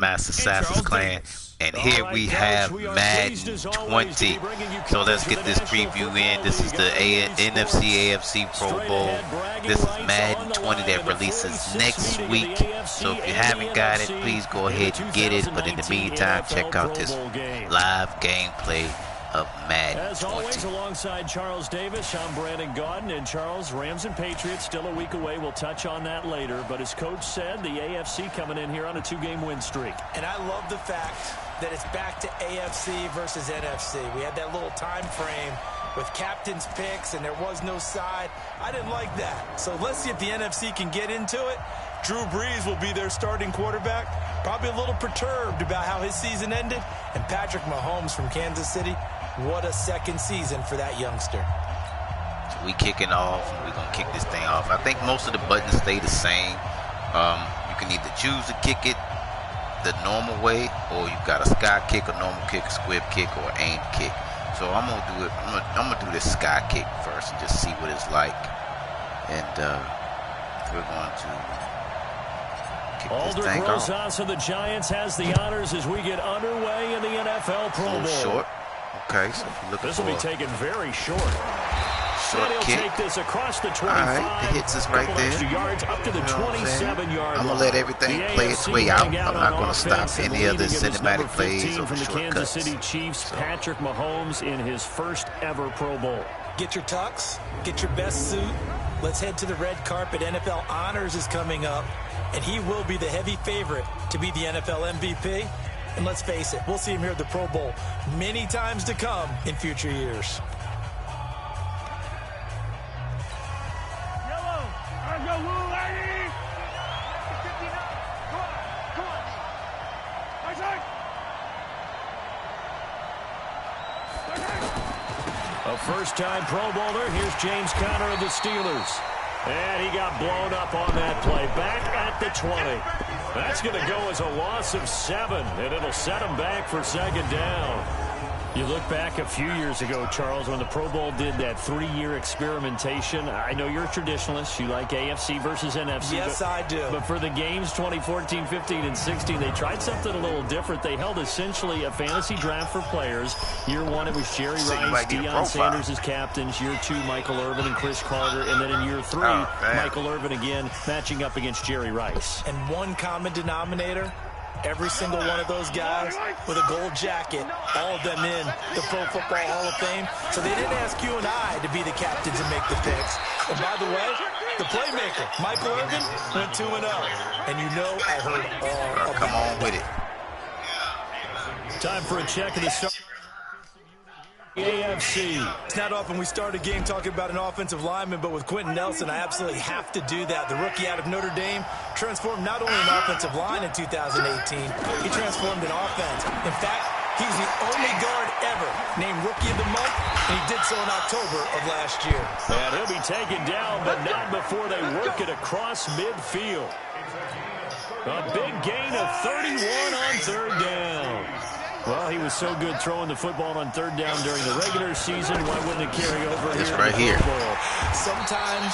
Grandmaster Assassin's Clan, and here we have Madden 20. So let's get this preview in. This is the NFC AFC Pro Bowl. This is Madden 20 that releases next week. So if you haven't got it, please go ahead and get it. But in the meantime, check out this live gameplay of Madden 20. As always, alongside Charles Davis, I'm Brandon Gaudin. And Charles, Rams and Patriots still a week away. We'll touch on that later. But as Coach said, the AFC coming in here on a 2-game win streak. And I love the fact that it's back to AFC versus NFC. We had that little time frame with captain's picks, and there was no side. I didn't like that. So let's see if the NFC can get into it. Drew Brees will be their starting quarterback. Probably a little perturbed about how his season ended. And Patrick Mahomes from Kansas City, what a second season for that youngster. So we kicking off, and we're going to kick this thing off. I think most of the buttons stay the same. You can either choose to kick it the normal way, or you've got a sky kick, a normal kick, a squib kick, or an aim kick. So I'm gonna do it. I'm gonna do this sky kick first and just see what it's like. And we're going to kick this thing off. Alder Rosas of the Giants has the honors as we get underway in the NFL Pro Bowl. A little short. Okay, so if you're looking this will be taken very short. Short kick. Take this across the 25. All right, it hits us right there. Yards up to the 27-yard I'm gonna let everything play its way out. I'm not gonna stop any other cinematic plays or from the Kansas City Chiefs. So. Patrick Mahomes in his first ever Pro Bowl. Get your tux, get your best suit. Let's head to the red carpet. NFL Honors is coming up, and he will be the heavy favorite to be the NFL MVP. And let's face it, we'll see him here at the Pro Bowl many times to come in future years. A first-time Pro Bowler. Here's James Conner of the Steelers. And he got blown up on that play. Back at the 20. That's going to go as a loss of 7, and it'll set him back for second down. You look back a few years ago, Charles, when the Pro Bowl did that 3-year experimentation. I know you're a traditionalist. You like AFC versus NFC. Yes, I do. But for the games 2014, 15, and 16, they tried something a little different. They held essentially a fantasy draft for players. Year 1, it was Jerry Rice, Deion Sanders as captains. Year 2, Michael Irvin and Chris Carter. And then in year 3, Michael Irvin again matching up against Jerry Rice. And one common denominator, every single one of those guys with a gold jacket, all of them in the Pro Football Hall of Fame. So they didn't ask you and I to be the captains and make the picks. And by the way, the playmaker, Michael Irvin, went 2-0. And you know I heard all about Come on with it. Time for a check of the start. AFC. It's not often we start a game talking about an offensive lineman, but with Quentin Nelson, I absolutely have to do that. The rookie out of Notre Dame transformed not only an offensive line in 2018, he transformed an offense. In fact, he's the only guard ever named Rookie of the Month, and he did so in October of last year. And he'll be taken down, but not before they work it across midfield. A big gain of 31 on third down. Well, he was so good throwing the football on third down during the regular season. Why wouldn't it carry over it's here? Right here. Sometimes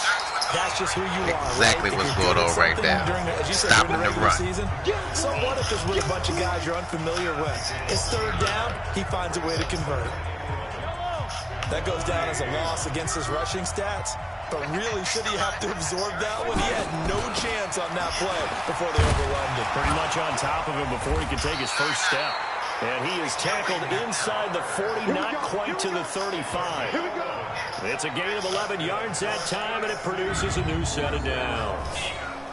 that's just who you are. Exactly what's going on right now. Stopping the run. Season, so what if it's with a bunch of guys you're unfamiliar with? It's third down. He finds a way to convert. That goes down as a loss against his rushing stats. But really, should he have to absorb that one? He had no chance on that play before they overwhelmed him. Pretty much on top of him before he could take his first step. And he is tackled inside the 40, not quite to the 35. It's a gain of 11 yards that time, and it produces a new set of downs.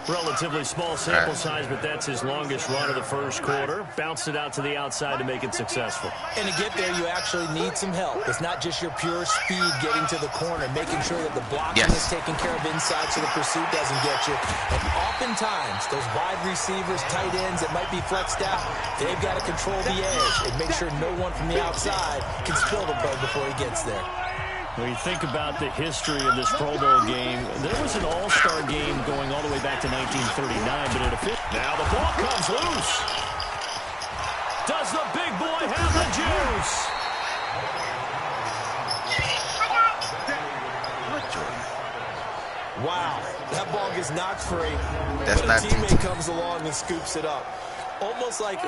Relatively small sample size, but that's his longest run of the first quarter. Bounced it out to the outside to make it successful. And to get there, you actually need some help. It's not just your pure speed getting to the corner, making sure that the blocking is taken care of inside so the pursuit doesn't get you. And oftentimes, those wide receivers, tight ends that might be flexed out, they've got to control the edge and make sure no one from the outside can spill the bug before he gets there. When you think about the history of this Pro Bowl game, there was an all-star game going all the way back to 1939, but it fit. Now the ball comes loose. Does the big boy have the juice? Wow, that ball gets knocked free. That's but not a teammate comes along and scoops it up. Almost like,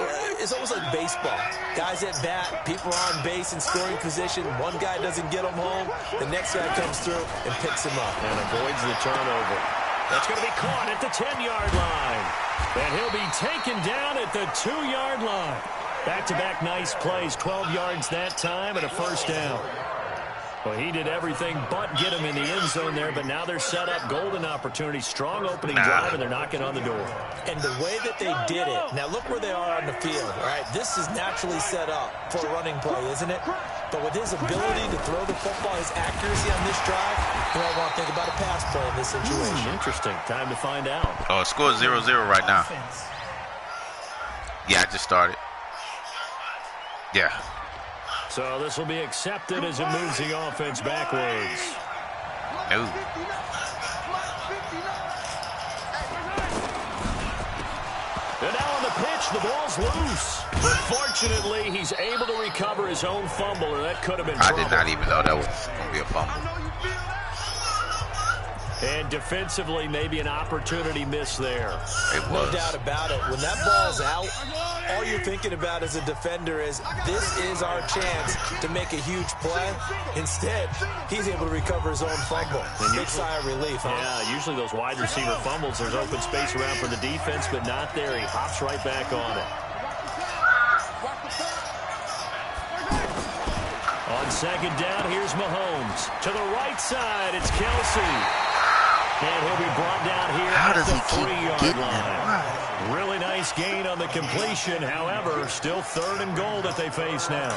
it's almost like baseball. Guys at bat, people are on base in scoring position. One guy doesn't get them home. The next guy comes through and picks him up. And avoids the turnover. That's going to be caught at the 10-yard line. And he'll be taken down at the 2-yard line. Back-to-back nice plays, 12 yards that time and a first down. Well, he did everything but get him in the end zone there, but now they're set up. Golden opportunity, strong opening drive, and they're knocking on the door. And the way that they did it, now look where they are on the field, all right? This is naturally set up for a running play, isn't it? But with his ability to throw the football, his accuracy on this drive, you might want to think about a pass play in this situation. Interesting. Time to find out. Oh, score 0-0 right now. Yeah, I just started. Yeah. So this will be accepted as it moves the offense backwards. No. And now on the pitch, the ball's loose. But fortunately, he's able to recover his own fumble, or that could have been trouble. I did not even know that was going to be a fumble. And defensively, maybe an opportunity miss there. It was. No doubt about it. When that ball's out, all you're thinking about as a defender is, this is our chance to make a huge play. Instead, he's able to recover his own fumble. Big sigh of relief, huh? Yeah, usually those wide receiver fumbles, there's open space around for the defense, but not there. He hops right back on it. On second down, here's Mahomes. To the right side, it's Kelsey. And he'll be brought down here How at does the he keep 3-yard getting line. that? Really nice gain on the completion. However, still 3rd and goal that they face now.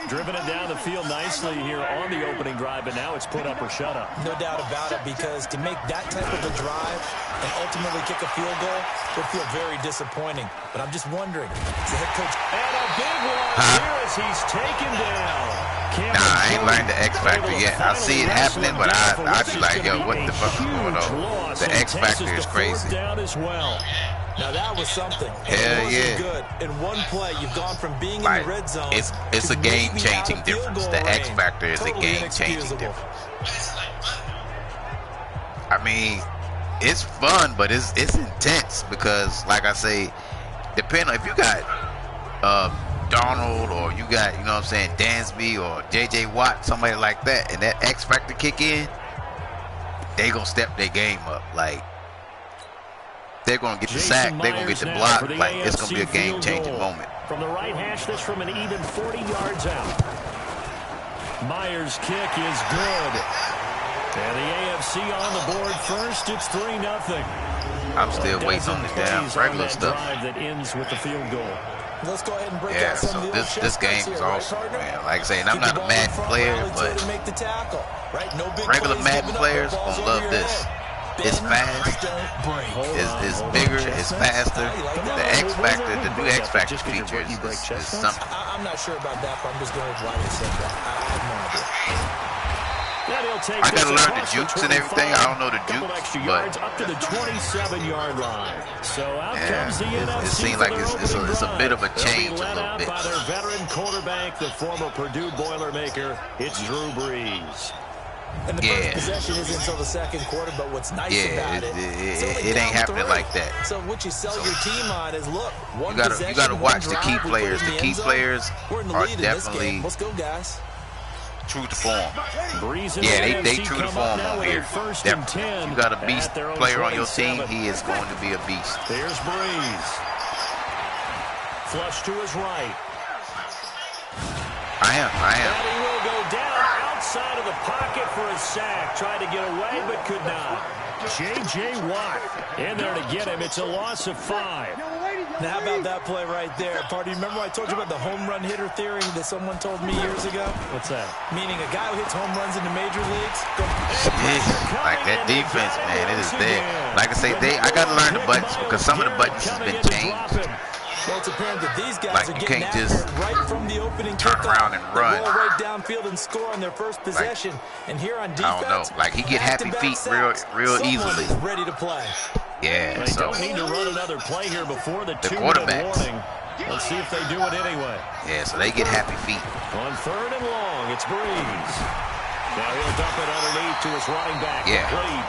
Driven it down the field nicely here on the opening drive, but now it's put up or shut up. No doubt about it, because to make that type of a drive and ultimately kick a field goal would feel very disappointing. But I'm just wondering, as a head coach... And a big one here as he's taken down. Nah, I ain't learned the X Factor yet. I see it happening, but I be like, yo, what the fuck is going on? The X Factor is crazy. Now that was something. Hell yeah. Good. In one play, you've gone from being Like, in the red zone. it's a game-changing difference. The X Factor is a game-changing difference. I mean, it's fun, but it's intense because, like I say, depending on if you got Donald or you got, you know what I'm saying, Dansby or J.J. Watt, somebody like that, and that X Factor kick in, they gonna step their game up. Like, they're gonna get the sack, they're gonna get the block. Like, it's gonna be a game-changing moment. From the right hash, this from an even 40 yards out. Myers' kick is good. And the AFC on the board first. It's 3-0. I'm still waiting on the damn regular stuff. That ends with the field goal. Let's go ahead and break Yeah, out some so of the this game is awesome, man. Like I say, and I'm not a Madden player, but regular Madden players gonna love this. It's fast, it's bigger, it's faster. The X Factor, the new X Factor feature is something. I'm not sure about that, but I'm just going with why they said that. I have no idea. I gotta learn the jukes and everything. I don't know the jukes, but up to the 27-yard line. So out comes the it seems like it's a bit of a change a little bit. By their veteran quarterback, the former Purdue Boilermaker, it's Drew Brees. And the first possession isn't until the second quarter, but what's nice about it ain't happening like that. So what you sell your team on is, look, you gotta watch the key players. The key players are definitely let's go, guys. True to form. Yeah, they true to form on here. Definitely. You got a beast player on your team, he is going to be a beast. There's Brees. Flush to his right. I am. And he will go down outside of the pocket for a sack. Tried to get away, but could not. J.J. Watt in there to get him. It's a loss of 5. Now, how about that play right there? Party, remember I told you about the home run hitter theory that someone told me years ago? What's that? Meaning a guy who hits home runs in the major leagues. Like that defense, man, it is there. Like I say, I got to learn the buttons because some of the buttons has been changed. Well, it's apparent that these guys are getting can't just right from the opening turn around and run. They roll right downfield and score on their first possession. And here on defense, I don't know. Like, he get happy feet real easily. Ready to play. Yeah, they don't need to run another play here before the 2-minute warning. Let's see if they do it anyway. Yeah, so they get happy feet. On 3rd and long, it's Brees. Now he'll dump it underneath to his running back. Yeah. Complete.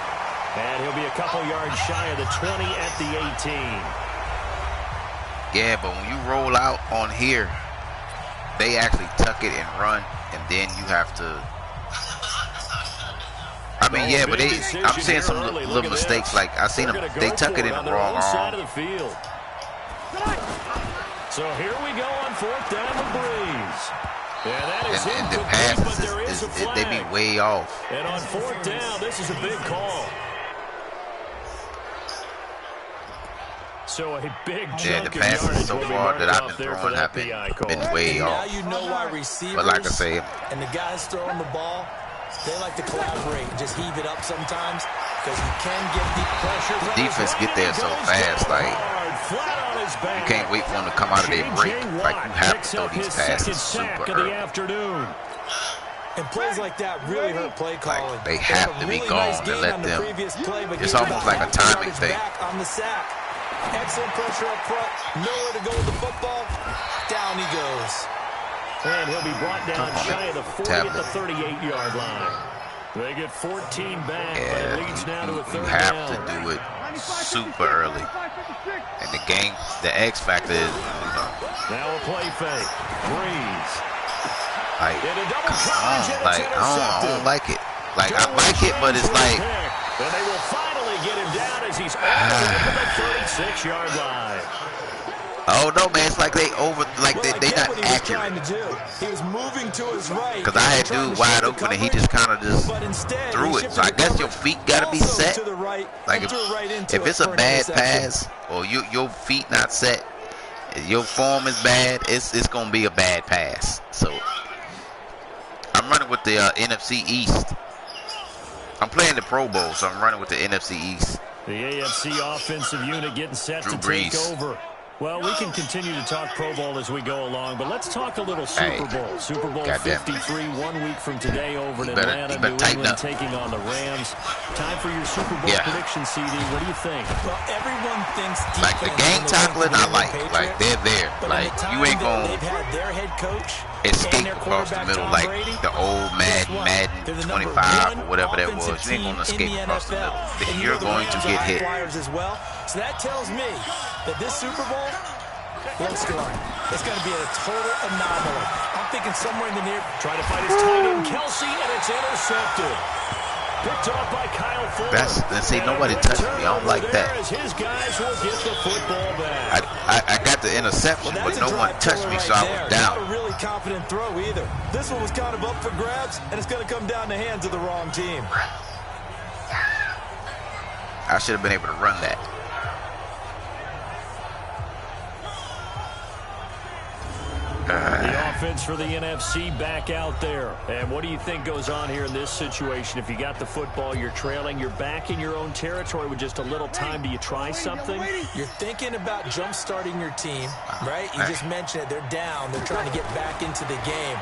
And he'll be a couple yards shy of the 20 at the 18. Yeah, but when you roll out on here, they actually tuck it and run, and then you have to. I mean, yeah, but I'm seeing some little mistakes. Like I seen them, they tuck it in the wrong arm. So here we go on 4th down with Breeze. Yeah, that is and the passes they be way off. And on 4th down, this is a big call. So a big the passes so far that I've been throwing have been way off. Now you know why receivers, but like I say, and the guys throwing the ball, they like to collaborate and just heave it up sometimes because you can get deep pressure. The defense get there so fast, like you can't wait for them to come out of their break. Like you have to throw these passes super early. And plays like that really hurt play calling. Like they have to be gone and let them. It's almost like a timing thing. On the sack. Excellent pressure up front. Nowhere to go with the football. Down he goes. And he'll be brought down shy of the 40 at the 38-yard line. They get 14 back, but it leads now to a 3rd down. You have to do it super early. And the game, the X factor is, Now a play fake. Breeze. Like, come on. Like, I don't like it. Like, I like it, but it's like. And they will finally get him down as he's all the way to the 36-yard line. Oh no, man! It's like they not accurate. He was moving to his right. Because I had dude wide open and he just kind of just threw it. So I guess your feet gotta be set. Like if it's a bad pass or your feet not set, your form is bad. It's gonna be a bad pass. So I'm running with the NFC East. I'm playing the Pro Bowl, so I'm running with the NFC East. The AFC offensive unit getting set to take over. Well, we can continue to talk Pro Bowl as we go along, but let's talk a little Super Bowl. Super Bowl 53, 1 week from today over in Atlanta, New England taking on the Rams. Time for your Super Bowl prediction, CD. What do you think? Well, everyone thinks like the game tackling, I like they're there. Like you ain't gonna escape across the middle like the old Madden 25 or whatever that was. You ain't gonna escape across the middle. You're going to get hit. So that tells me that this Super Bowl, low scoring. It's going to be a total anomaly. I'm thinking somewhere in the near. Trying to find his tight end, Kelsey, and it's intercepted. Picked off by Kyle Fuller. See, nobody touched me. I don't like that. His guys will get the football back. I got the interception, but no one touched me, so I was down. Not a really confident throw either. This one was kind of up for grabs, and it's going to come down the hands of the wrong team. I should have been able to run that. The offense for the NFC back out there. And what do you think goes on here in this situation? If you got the football, you're trailing, you're back in your own territory with just a little time. Do you try something? You're thinking about jump-starting your team, right? You just mentioned it. They're down. They're trying to get back into the game.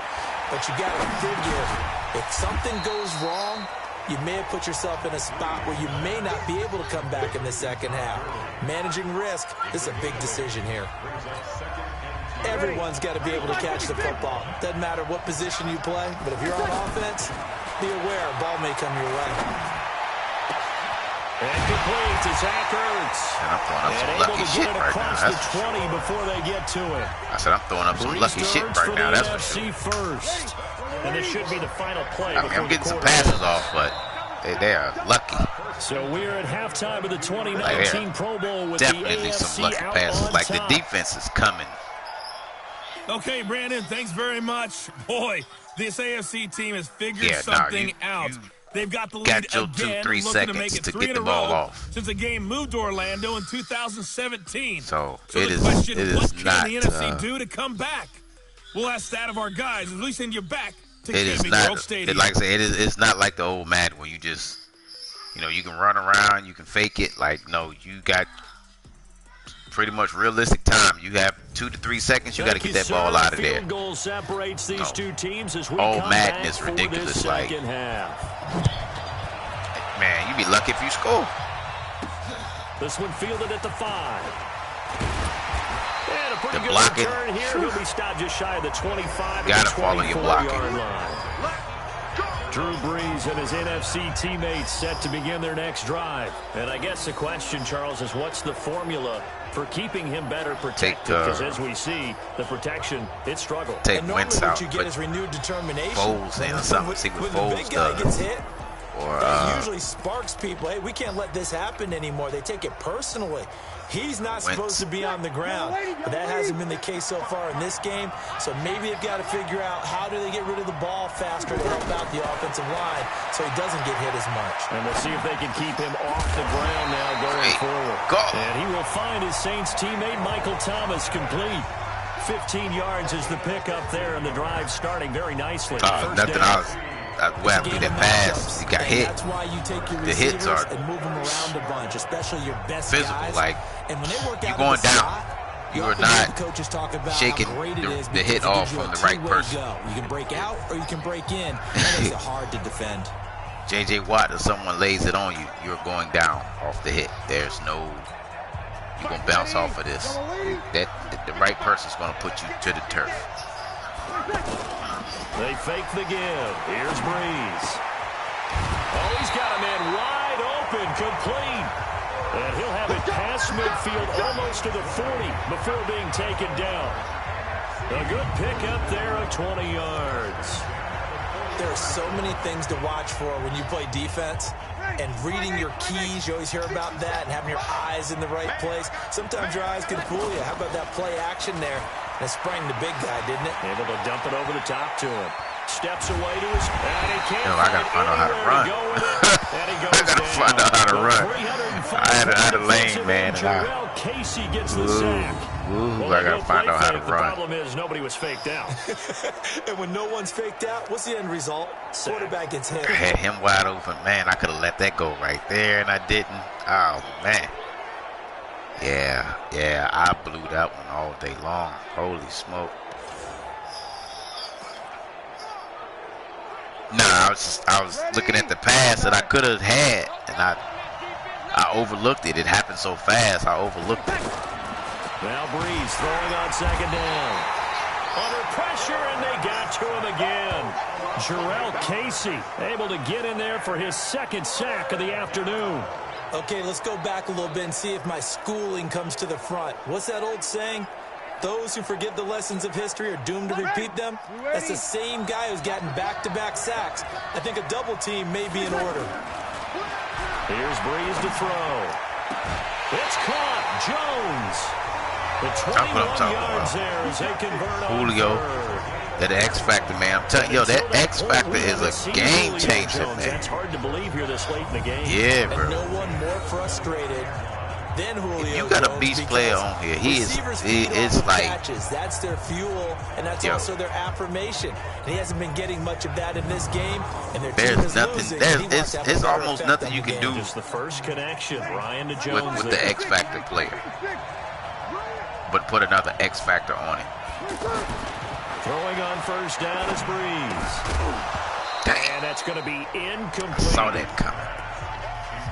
But you got to figure if something goes wrong, you may have put yourself in a spot where you may not be able to come back in the second half. Managing risk is a big decision here. Everyone's got to be able to catch the football. Doesn't matter what position you play, but if you're on offense, be aware a ball may come your way. And complete to Zach Ertz. And I'm throwing up some lucky shit right now. That's the 20 before they get to it. I said I'm throwing up some lucky shit right now. That's for sure. First. And this should be the final play. I mean, I'm getting some passes off, but they are lucky. So we're at halftime of the 2019 Pro Bowl with definitely the AFC some lucky passes. Like the defense is coming. Okay, Brandon, thanks very much. Boy, this AFC team has figured something out. They've got the lead again, looking to make it 3 in a row since the game moved to Orlando in 2017. So the question is what can the NFC do to come back? We'll ask that of our guys as we send you back to Camping World Stadium. Like I say, it's not like the old Madden where you just, you can run around, you can fake it. Like, no, you got pretty much realistic time. You have 2 to 3 seconds. You got to get that ball out of there. Goal separates these two teams as we Madden is ridiculous. Like, man, you be lucky if you score. This one fielded at the 5. And a pretty good blocking. Return here. He'll be stopped just shy of the 25. Got to follow your blocking. Drew Brees and his NFC teammates set to begin their next drive. And I guess the question, Charles, is what's the formula for keeping him better protected? Because as we see, the protection, it struggled. Take Wentz out, what you get is renewed determination. Foles in or something. See what When the big guy gets hit, or it usually sparks people. Hey, we can't let this happen anymore. They take it personally. He's not supposed to be on the ground. But that hasn't been the case so far in this game. So maybe they've got to figure out how do they get rid of the ball faster to help out the offensive line so he doesn't get hit as much. And we'll see if they can keep him off the ground now going forward. And he will find his Saints teammate Michael Thomas complete. 15 yards is the pickup there, and the drive starting very nicely. Well, after that pass, he got hit. That's why you take your the hits are and move them around a bunch, especially your best physical. guys. Like, and when they work you're out going down. Slot, you are not shaking the hit off from the right person. You can break out or you can break in. That makes it hard to defend. J.J. Watt, if someone lays it on you, you're going down off the hit. There's no, you're going to bounce off of this. The right person's going to put you to the turf. They fake the give. Here's Brees. Oh, he's got a man wide open, complete. And he'll have it past midfield almost to the 40 before being taken down. A good pickup there of 20 yards. There are so many things to watch for when you play defense. And reading your keys, you always hear about that, and having your eyes in the right place. Sometimes your eyes can fool you. How about that play action there? And it sprang the big guy, didn't it? Able to dump it over the top to him. Steps away to his... And he can't I got to find out how to run. I got to find out how to run. I had a lane, man. And Casey gets the sack. I got to find out how to run. The problem is nobody was faked out. And when no one's faked out, what's the end result? Quarterback gets hit. I had him wide open. Man, I could have let that go right there, and I didn't. Oh, man. Yeah, I blew that one all day long. Holy smoke. No, I was looking at the pass that I could have had, and I overlooked it. It happened so fast, I overlooked it. Now Brees throwing on second down. Under pressure, and they got to him again. Jarrell Casey able to get in there for his second sack of the afternoon. Okay, let's go back a little bit and see if my schooling comes to the front. What's that old saying? Those who forget the lessons of history are doomed to repeat them. That's the same guy who's gotten back-to-back sacks. I think a double team may be in order. Here's Brees to throw. It's caught. Jones. The 21 yards there as they convert on Julio. That X Factor, man. I'm telling you, that X Factor is a game changer, man. That's hard to believe here this late in the game. Yeah, bro. And no one more frustrated than Julio. If you got a beast player on here, it's like catches. That's their fuel, and that's also their affirmation. And he hasn't been getting much of that in this game. And their team is losing. There's almost nothing you can do. Just the first connection, Ryan to Jones with the X Factor player. But put another X Factor on it. Throwing on first down is Brees. Damn. And that's going to be incomplete. I saw that coming.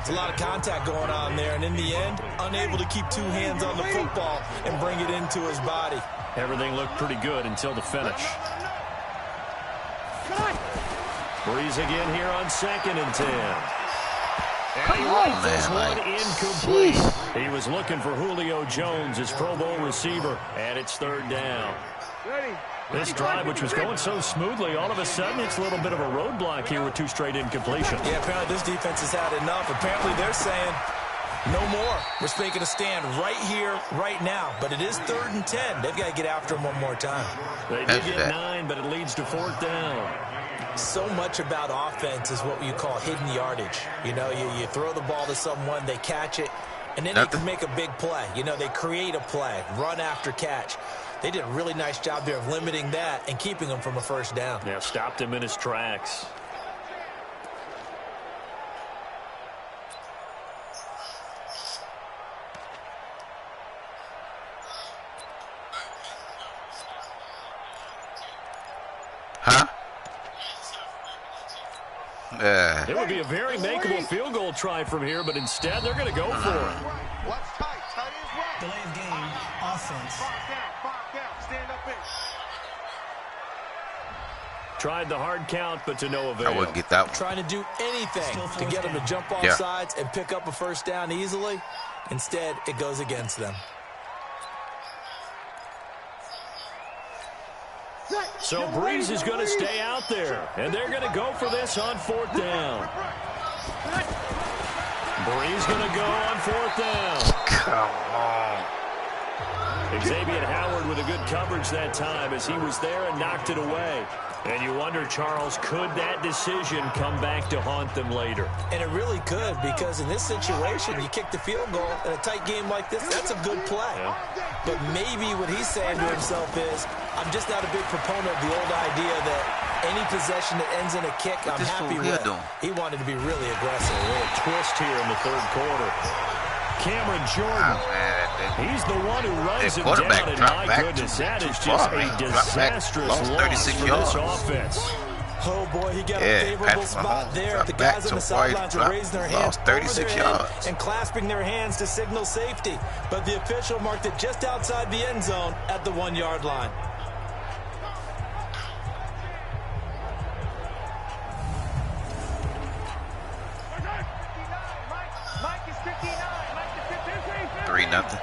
It's a lot of contact going on there, and in the end, unable to keep two hands on the football and bring it into his body. Everything looked pretty good until the finish. Brees again here on 2nd and 10. And he rifles one incomplete. He was looking for Julio Jones, his Pro Bowl receiver, and it's 3rd down. This drive, which was going so smoothly, all of a sudden it's a little bit of a roadblock here with 2 straight incompletions. Yeah, apparently this defense has had enough. Apparently they're saying no more. We're making a stand right here, right now. But it is 3rd and 10. They've got to get after him one more time. They did get 9, but it leads to 4th down. So much about offense is what you call hidden yardage. You know, you throw the ball to someone, they catch it, and then they can make a big play. You know, they create a play, run after catch. They did a really nice job there of limiting that and keeping him from a first down. Yeah, stopped him in his tracks. Huh? It would be a very makeable field goal try from here, but instead they're going to go for it. What's tight? Tight is right. Delay of game, offense. Five down, stand up in. Tried the hard count, but to no avail. I wouldn't get that one. Trying to do anything to get them to jump off sides and pick up a first down easily. Instead, it goes against them. So Breeze is going to stay out there, and they're going to go for this on 4th down. Breeze going to go on 4th down. Come on. Xavier Howard with a good coverage that time as he was there and knocked it away. And you wonder, Charles, could that decision come back to haunt them later? And it really could, because in this situation, you kick the field goal in a tight game like this, that's a good play. Yeah. But maybe what he's saying to himself is, I'm just not a big proponent of the old idea that any possession that ends in a kick, I'm happy with. He wanted to be really aggressive. A little twist here in the 3rd quarter. Cameron Jordan, he's the one who runs him down, and my goodness, that is just a disastrous loss for this offense. Oh, boy, he got a favorable spot there. The guys on the sidelines are raising their hands over their head and clasping their hands to signal safety. But the official marked it just outside the end zone at the 1-yard line. Nothing.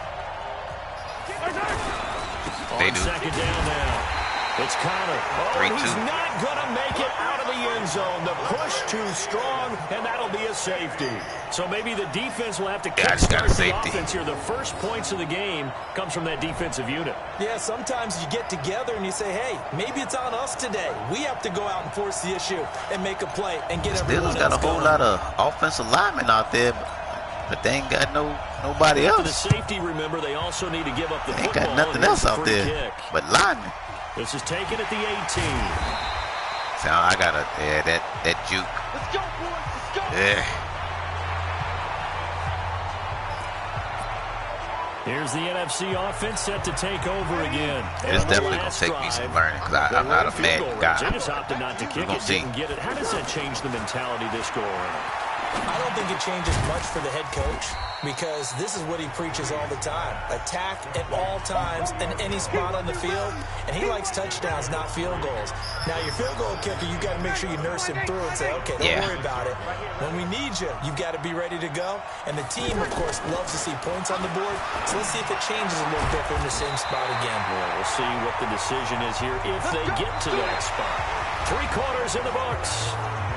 They do. 2nd down now. It's Connor. Oh, he's not going to make it out of the end zone. The push too strong, and that'll be a safety. So maybe the defense will have to kickstart the offense here. The first points of the game comes from that defensive unit. Yeah, sometimes you get together and you say, hey, maybe it's on us today. We have to go out and force the issue and make a play and get everyone else going. Steelers got a whole lot of offensive linemen out there, but they ain't got nobody else. For the safety, remember, they also need to give up the football. They ain't got nothing else out there but linemen. This is taken at the 18. So I got that juke. Let's go, boys. Let's go. Yeah. Here's the NFC offense set to take over again. It's definitely going to take me some learning because I'm not a Madden guy. They just opted not to kick it, didn't get it. How does that change the mentality this go around? I don't think it changes much for the head coach because this is what he preaches all the time. Attack at all times and any spot on the field. And he likes touchdowns, not field goals. Now, your field goal kicker, you've got to make sure you nurse him through and say, okay, don't worry about it. When we need you, you've got to be ready to go. And the team, of course, loves to see points on the board. So let's see if it changes a little bit in the same spot again. Well, we'll see what the decision is here if they get to that spot. 3 quarters in the books.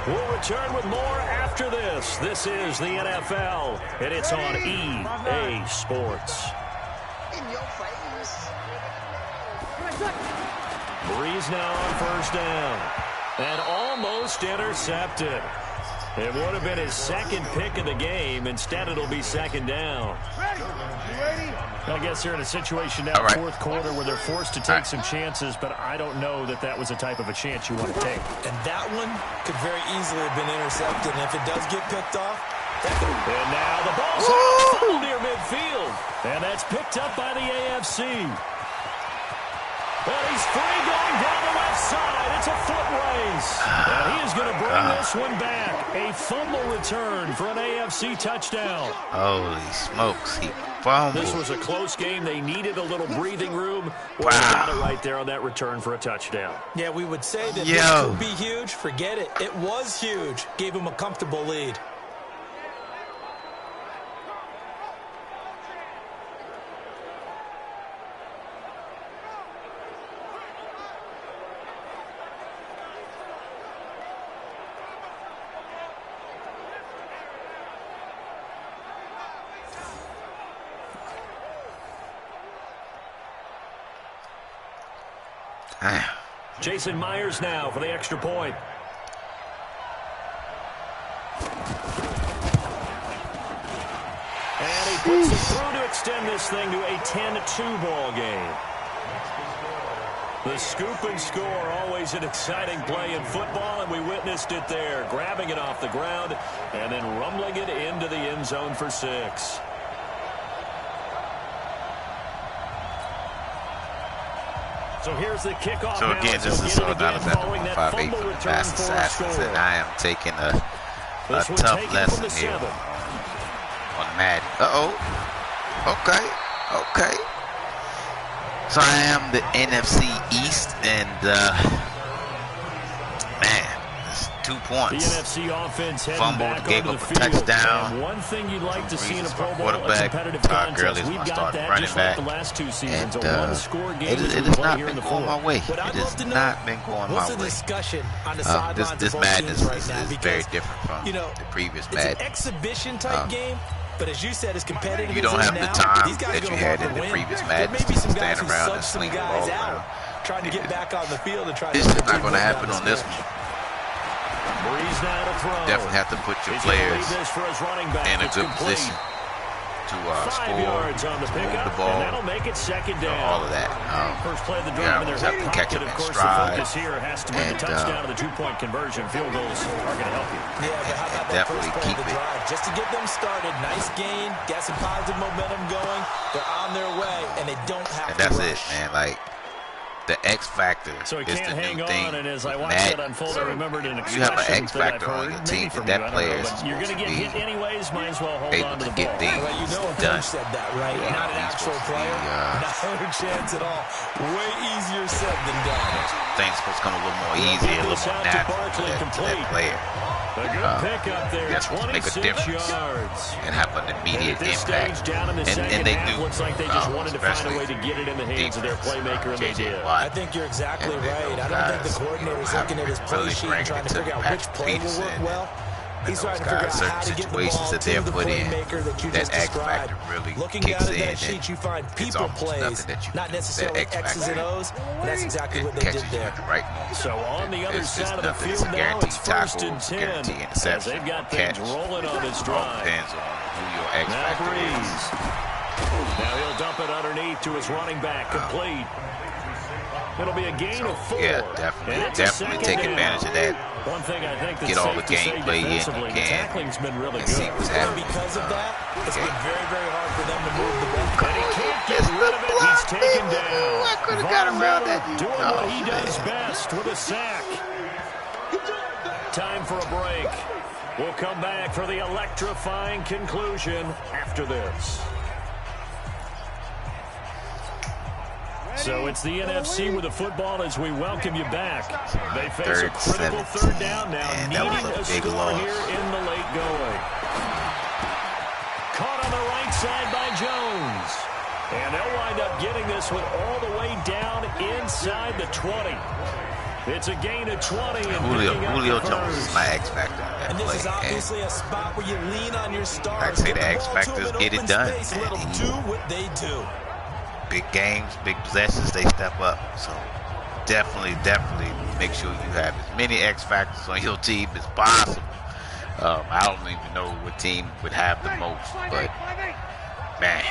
We'll return with more after this. This is the NFL, and it's on EA Sports. In your face. Breeze now on 1st down. And almost intercepted. It would have been his 2nd pick of the game. Instead, it'll be 2nd down. I guess they're in a situation now, 4th quarter, where they're forced to take some chances, but I don't know that that was the type of a chance you want to take. And that one could very easily have been intercepted. And if it does get picked off, that could... And now the ball's out near midfield. And that's picked up by the AFC. Well, he's free going down the left side. It's a foot race. And he is going to bring this one back. A fumble return for an AFC touchdown. Holy smokes, he fumbled. This was a close game. They needed a little breathing room. Well, they got it right there on that return for a touchdown. Yeah, we would say that this could be huge. Forget it. It was huge. Gave him a comfortable lead. Jason Myers now for the extra point. And he puts it through to extend this thing to a 10-2 ball game. The scoop and score, always an exciting play in football, and we witnessed it there, grabbing it off the ground and then rumbling it into the end zone for 6. So here's the kickoff. So again, this is not a 7.58 for the Fast Assassins, and I am taking a tough lesson here on Madden. Okay. So I am the NFC East, and 2 points. The NFC offense Fumbled, gave up a touchdown. And one thing you'd like to see in a Pro Bowl, quarterback, Todd Gurley is my starting running back. The last 2 seasons, and it has not been going my way. It has not been going my way. This Madness is very different from the previous Madden. It's an exhibition type game. But as you said, as competitive you don't have the time that you had in the previous Madden to stand around and sling the ball around. Trying to get back on the field and try this is not going to happen on this one. Definitely have to put your players in a good position to score, move the ball, all of that. First play of the drive, and have to catch them in stride. Here has to be the touchdown of the 2-point conversion. Field goals are going to help you. Yeah, but how about that definitely first play keep of the it. Drive? Just to get them started, nice gain, got some positive momentum going. They're on their way, and they don't have to rush. That's it, man. Like, the X factor is the new thing. And as I watched that unfold, I remembered an you have an X factor on your team, and that player is you're going to get hit anyways. Might as well hold on to the get ball. things well, you know a done. coach said that, right? Yeah, not an actual player. Not a chance at all. Way easier said than done. Things supposed to come a little more easy, a little more natural to that player. A good pick up there. That's supposed to make a difference and have an immediate impact. And they do. Looks like they just wanted to find a way to get it in the hands of their playmaker, and they did. I think you're exactly right. I don't think the coordinator's looking at his play sheet and trying to figure out which play will work well. He's trying to figure out how to get the ball to the playmaker that you just described. Looking down at that sheet, you find people plays, not necessarily X's and O's, and that's exactly what they did there. So on the other side of the field now, it's 1st and 10, as they've got things rolling on this drive. Depends on who your X factor is. Now he'll dump it underneath to his running back, complete. It'll be a gain of 4. Yeah, definitely take advantage of that. One thing I think that's get all the safe to gameplay say in you the can tackling's been really and see good. what's happening. Because of that, it's been very, very hard for them to move the ball. And he can't get rid of it. He's taken down. I could have got around that. Doing what he does best with a sack. Time for a break. We'll come back for the electrifying conclusion after this. So it's the NFC with the football as we welcome you back. They face a critical 3rd down now, needing a score here in the late going. Caught on the right side by Jones. And they'll wind up getting this one all the way down inside the 20. It's a gain of 20. And Julio Jones is my X factor. And this is obviously a spot where you lean on your stars. I'd say the X factors get it done. Let them do what they do. Big games, big possessions, they step up. So definitely make sure you have as many X factors on your team as possible. I don't even know what team would have the most, but man,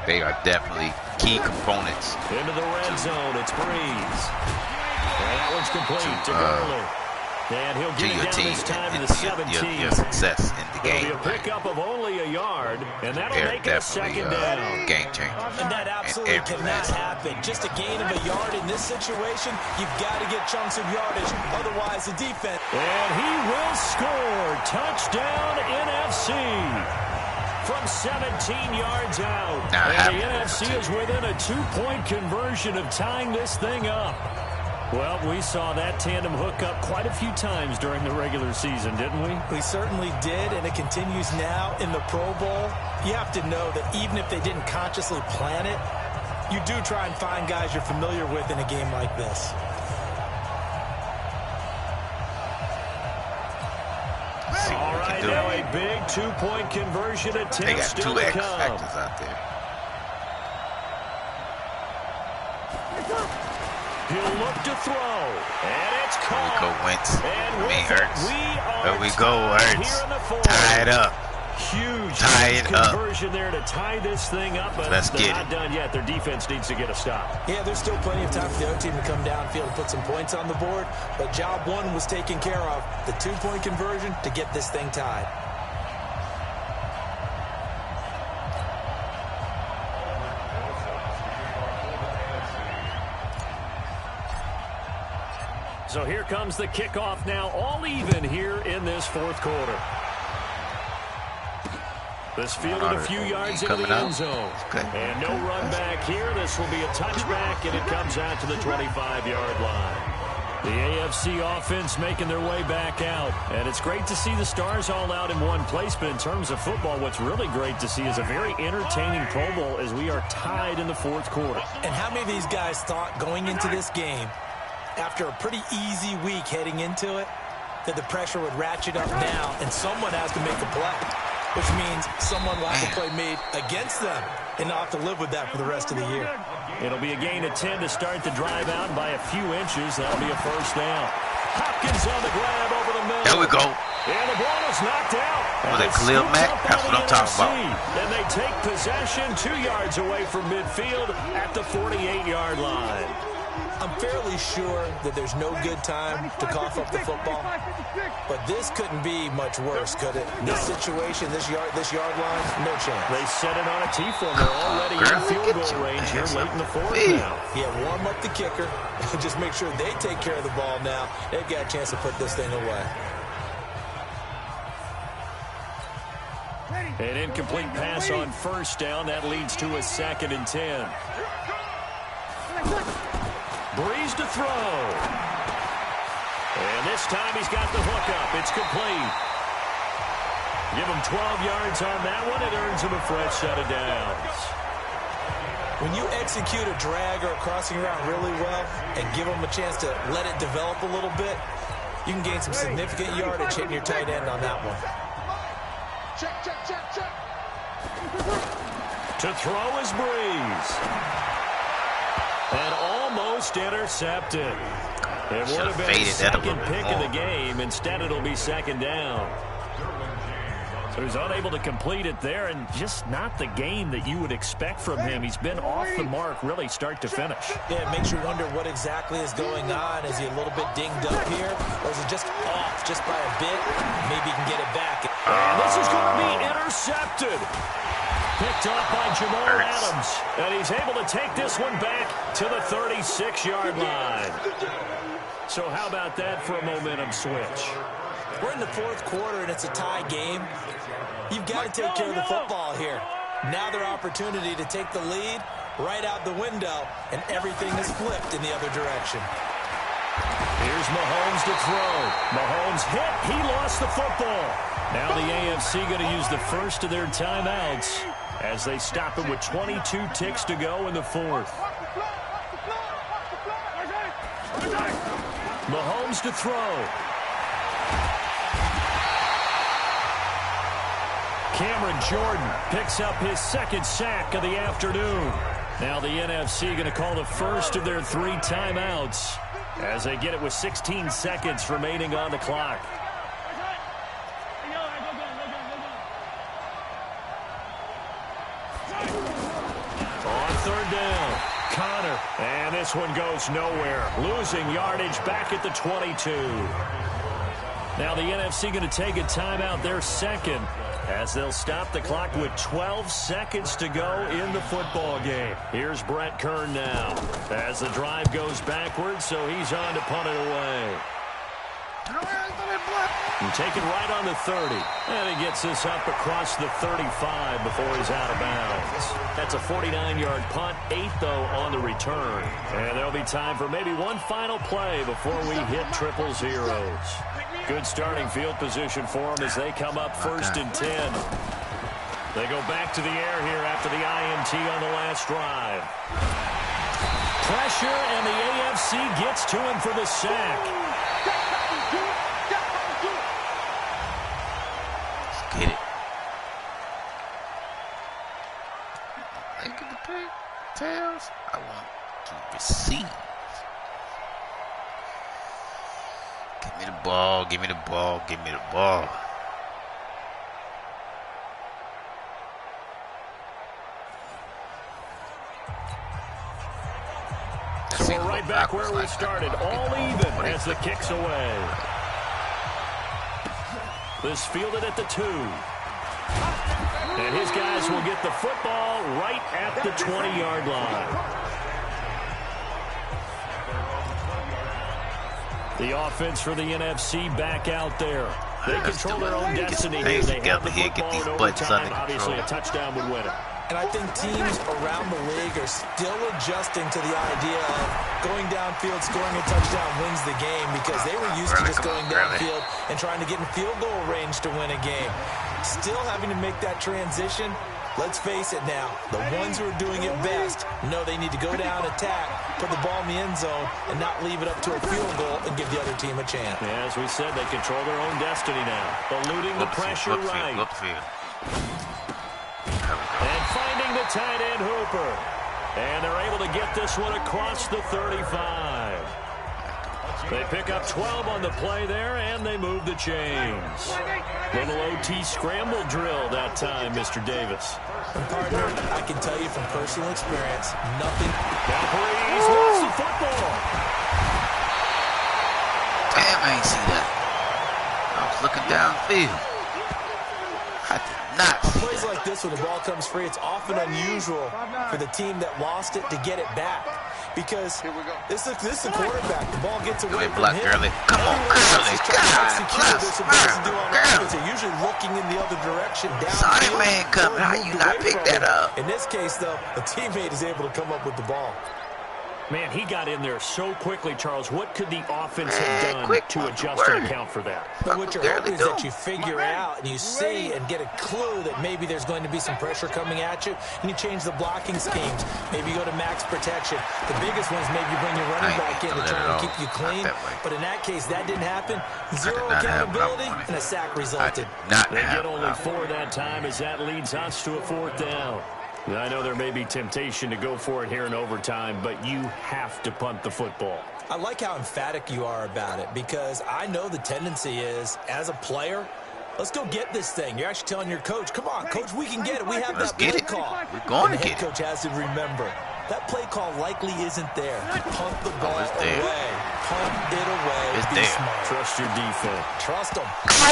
they are definitely key components. Into the red zone, it's Breeze. And that one's complete to Gurley. And he'll get it down this time to the 17. Your success in the game. It'll be a pickup of only a yard, and that'll make it a 2nd down. Game changer. And that absolutely cannot happen. Just a gain of a yard in this situation, you've got to get chunks of yardage. Otherwise, the defense. And he will score. Touchdown, NFC. From 17 yards out. And the NFC is within a 2-point conversion of tying this thing up. Well, we saw that tandem hook up quite a few times during the regular season, didn't we? We certainly did, and it continues now in the Pro Bowl. You have to know that even if they didn't consciously plan it, you do try and find guys you're familiar with in a game like this. All right, now a big 2-point conversion attempt. They got 2 X factors out there. He'll look to throw, and it's caught. Here we go, Wentz. Hurts. There we go, Hurts. Tie it up. Huge conversion there to tie this thing up, but they're not done yet. Their defense needs to get a stop. Yeah, there's still plenty of time for the other team to come downfield and put some points on the board, but job 1 was taken care of. The 2-point conversion to get this thing tied. So here comes the kickoff now, all even here in this 4th quarter. This fielded a few yards into the end zone. And no run back here. This will be a touchback, and it comes out to the 25-yard line. The AFC offense making their way back out. And it's great to see the stars all out in one place. But in terms of football, what's really great to see is a very entertaining Pro Bowl as we are tied in the fourth quarter. And how many of these guys thought going into this game, after a pretty easy week heading into it, that the pressure would ratchet up now and someone has to make a play, which means someone will have to play made against them and not have to live with that for the rest of the year. It'll be a gain of 10 to start the drive out by a few inches. That'll be a first down. Hopkins on the grab over the middle. There we go. And the ball is knocked out. Was it Khalil Mack? That's what I'm talking about. And they take possession 2 yards away from midfield at the 48-yard line. I'm fairly sure that there's no good time to cough up the football, but this couldn't be much worse, could it? This situation, this yard line, no chance. They set it on a T-form. They're already in field goal range here late in the fourth now. Yeah, warm up the kicker and just make sure they take care of the ball now. They've got a chance to put this thing away. An incomplete pass on first down. That leads to a 2nd and 10. Breeze to throw. And this time he's got the hook up. It's complete. Give him 12 yards on that one. It earns him a fresh set of downs. When you execute a drag or a crossing route really well and give them a chance to let it develop a little bit, you can gain some significant yardage hitting your tight end on that one. Check. To throw is Breeze. And almost intercepted. It would have been the second pick of the game. Instead, it'll be 2nd down. So he's unable to complete it there, and just not the game that you would expect from him. He's been off the mark, really, start to finish. Yeah, it makes you wonder what exactly is going on. Is he a little bit dinged up here, or is he just off just by a bit? Maybe he can get it back. And this is going to be intercepted. Picked up by Jamal Adams. And he's able to take this one back to the 36-yard line. So how about that for a momentum switch? We're in the fourth quarter, and it's a tie game. You've got to take care of the football here. Now their opportunity to take the lead right out the window, and everything is flipped in the other direction. Here's Mahomes to throw. Mahomes hit. He lost the football. Now the AFC going to use the first of their timeouts as they stop it with 22 ticks to go in the fourth. Mahomes to throw. Cameron Jordan picks up his 2nd sack of the afternoon. Now the NFC going to call the first of their 3 timeouts as they get it with 16 seconds remaining on the clock. On 3rd down, Connor. And this one goes nowhere. Losing yardage back at the 22. Now the NFC going to take a timeout, their 2nd, as they'll stop the clock with 12 seconds to go in the football game. Here's Brett Kern now as the drive goes backwards, so he's on to punt it away. And taken right on the 30. And he gets this up across the 35 before he's out of bounds. That's a 49-yard punt, 8 though on the return. And there'll be time for maybe one final play before we hit triple zeros. Good starting field position for them as they come up 1st and 10. They go back to the air here after the INT on the last drive. Pressure, and the AFC gets to him for the sack. Let's get it. They get the pick. Tails. I want to receive. Give me the ball, give me the ball, give me the ball. So we're right back where we started, all even as the kick's away. This fielded at the 2. And his guys will get the football right at the 20-yard line. The offense for the NFC back out there. They control their own destiny here. They have the football in overtime. Obviously, a touchdown would win it. And I think teams around the league are still adjusting to the idea of going downfield, scoring a touchdown wins the game because they were used to just going downfield and trying to get in field goal range to win a game. Still having to make that transition. Let's face it now, the ones who are doing it best know they need to go down, attack, put the ball in the end zone, and not leave it up to a field goal and give the other team a chance. Yeah, as we said, they control their own destiny now. Eluding the pressure right. And finding the tight end Hooper. And they're able to get this one across the 35. They pick up 12 on the play there, and they move the chains. Little OT scramble drill that time, Mr. Davis. And partner, I can tell you from personal experience, nothing. Now Breeze wants the football. Damn, I ain't see that. I was looking downfield. I did not see plays like this when the ball comes free, it's often unusual for the team that lost it to get it back. Because this is a quarterback. The ball gets away from him. Gurley. Come on, Gurley. They're usually looking in the other direction. Sorry, man, coming. How you not pick that up? In this case, though, a teammate is able to come up with the ball. Man, he got in there so quickly, Charles. What could the offense have done to adjust and account for that? But what you're hoping is that you figure out and you see and get a clue that maybe there's going to be some pressure coming at you, and you change the blocking schemes. Maybe you go to max protection. The biggest one is maybe you bring your running back in to try and keep you clean. But in that case, that didn't happen. Zero accountability, and a sack resulted. They get only 4 that time as that leads us to a 4th down. I know there may be temptation to go for it here in overtime, but you have to punt the football. I like how emphatic you are about it because I know the tendency is, as a player, let's go get this thing. You're actually telling your coach, come on, coach, we can get it. We have that play call. We're going to get it. The head coach has to remember, that play call likely isn't there. Punt the ball away. Punt it away. It's Be there. smart. Trust your defense. Trust them. How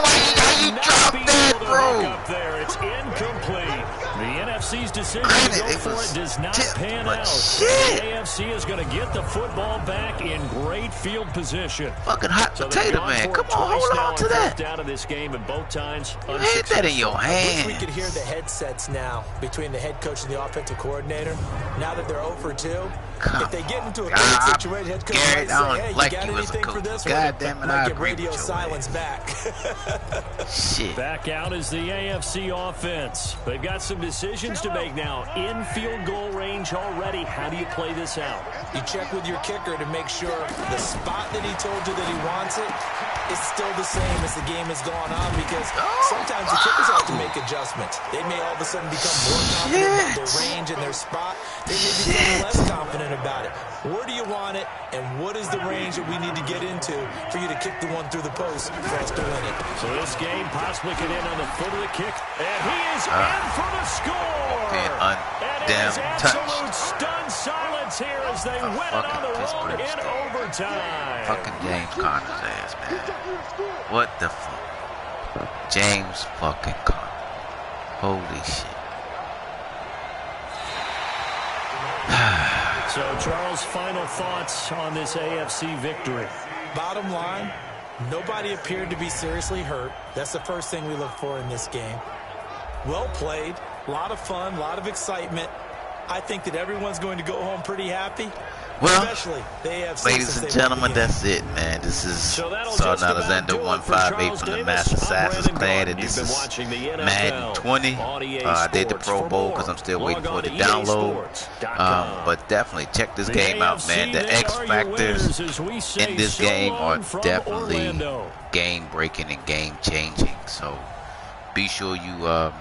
you dropped that, bro? Up there. It's incomplete. The NFC's decision to go for it does not pan out. The AFC is going to get the football back in great field position. Fucking hot potato, man. Come on, hold on to that. Out of this game, and both times you had that in your hand. I wish we could hear the headsets now between the head coach and the offensive coordinator. Now that they're 0 for 2, if they get into a good situation, head coach might say, hey, you got anything for this one? God damn it, I get agree radio with you, silence back. Shit. Back out is the AFC offense. They've got some decisions to make now. In field goal range already. How do you play this out? You check with your kicker to make sure the spot that he told you that he wants it is still the same as the game has gone on, because sometimes the kickers have to make adjustments. They may all of a sudden become more confident about their range and their spot. They may become less confident about it. Where do you want it, and what is the range that we need to get into for you to kick the one through the post for us to win it? So this game possibly could end on the foot of the kick, and he is in for the score! And it is absolute stunned silence here as they win it on the road in overtime. Fucking James Conner's ass, man. What the fuck? James fucking Conner. Holy shit. So, Charles, final thoughts on this AFC victory? Bottom line, nobody appeared to be seriously hurt. That's the first thing we look for in this game. Well played, a lot of fun, a lot of excitement. I think that everyone's going to go home pretty happy. Well, especially the AFC, ladies and gentlemen, that's it, man. This is Sergeant Alexander 158 from the Master Assassins Clan, and this is Madden 20. I did the Pro Bowl because I'm still waiting for it to download. But definitely check this game out, man. The X factors in this game are definitely game-breaking and game-changing. So be sure you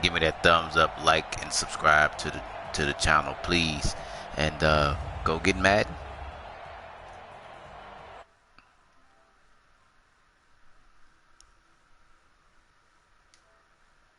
give me that thumbs up, like, and subscribe to the channel, please. And go get Madden.